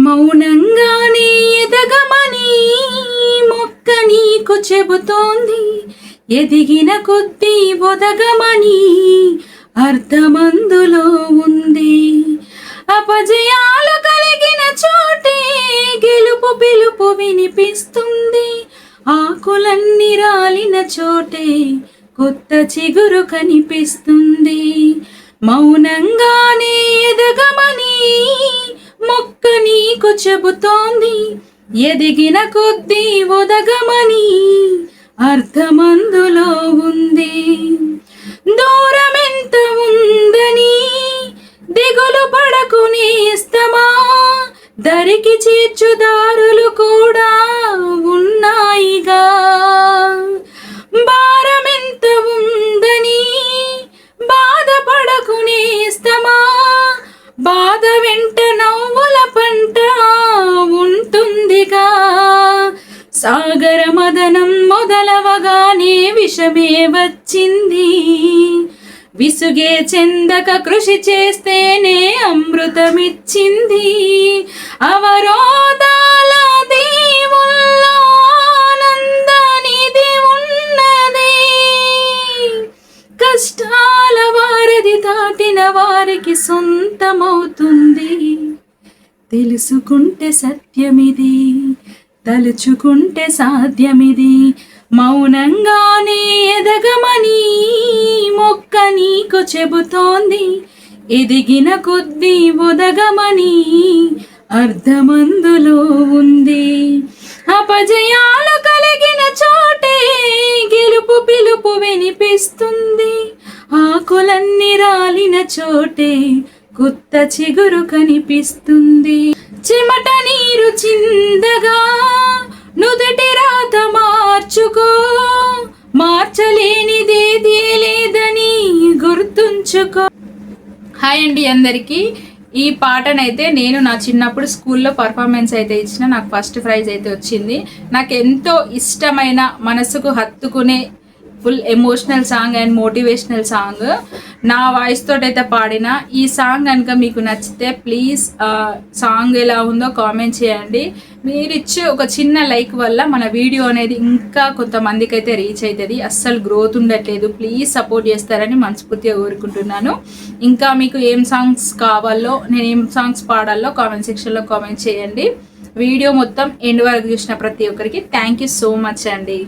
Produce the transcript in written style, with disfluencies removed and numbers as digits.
మౌనంగానే ఎదగమని మొక్క నీకు చెబుతోంది, ఎదిగిన కొద్దీ ఒదగమని అర్థమందులో ఉంది. అపజయాలు కలిగిన చోటే గెలుపు పిలుపు వినిపిస్తుంది, ఆకులన్నీ రాలిన చోటే కొత్త చిగురు కనిపిస్తుంది. మౌనంగానే ఎదగమని మొక్క నీకు చెబుతోంది, ఎదిగిన కొద్దీ ఒదగమని అర్థమందులో ఉంది. దూరమెంత ఉందని దిగులు పడకు నేస్తమా, దరికి చేర్చుదారులు కూడా ఉన్నాయిగా. భారమెంత ఉందని బాధపడకు నేస్తమా, బాధ వెంట నవ్వుల పంట ఉంటుందిగా. సాగర మదనం మొదలవగానే విషమే వచ్చింది, విసుగే చెందక కృషి చేస్తేనే అమృతమిచ్చింది. అవరోధాల దీవుల్లో ఆనందానిది ఉన్నది, కష్టాల వారధి దాటిన వారికి సొంతమవుతుంది. తెలుసుకుంటే సత్యమిది, తలుచుకుంటే సాధ్యమిది. మౌనంగానే ఎదగమని మొక్క నీకు చెబుతోంది, ఎదిగిన కొద్దీ ఒదగమని అర్థమందులో ఉంది. అపజయాలు కలిగిన చోటే గెలుపు పిలుపు వినిపిస్తుంది, ఆకులన్నీ రాలిన చోటే కొత్త చిగురు కనిపిస్తుంది. చెమట నీరు చిందగా నుదుటి రాత మార్చుకో, మార్చలేనిదేదీ లేదని గుర్తుంచుకో. హాయ్ అండి అందరికీ. ఈ పాటనైతే నేను నా చిన్నప్పుడు స్కూల్లో పర్ఫార్మెన్స్ అయితే ఇచ్చిన, నాకు ఫస్ట్ ప్రైజ్ అయితే వచ్చింది. నాకు ఎంతో ఇష్టమైన మనసుకు హత్తుకునే full emotional song and motivational song నా వాయిస్ తోటైతే పాడిన. ఈ సాంగ్ కనుక మీకు నచ్చితే ప్లీజ్ సాంగ్ ఎలా ఉందో కామెంట్ చేయండి. మీరు ఇచ్చే ఒక చిన్న లైక్ వల్ల మన వీడియో అనేది ఇంకా కొంతమందికి అయితే రీచ్ అవుతుంది. అస్సలు గ్రోత్ ఉండట్లేదు, ప్లీజ్ సపోర్ట్ చేస్తారని మనస్ఫూర్తిగా కోరుకుంటున్నాను. ఇంకా మీకు ఏం సాంగ్స్ కావాలో, నేను ఏం సాంగ్స్ పాడాలో కామెంట్ సెక్షన్లో కామెంట్ చేయండి. వీడియో మొత్తం ఎండ్ వరకు చూసిన ప్రతి ఒక్కరికి థ్యాంక్ యూ సో మచ్ అండి.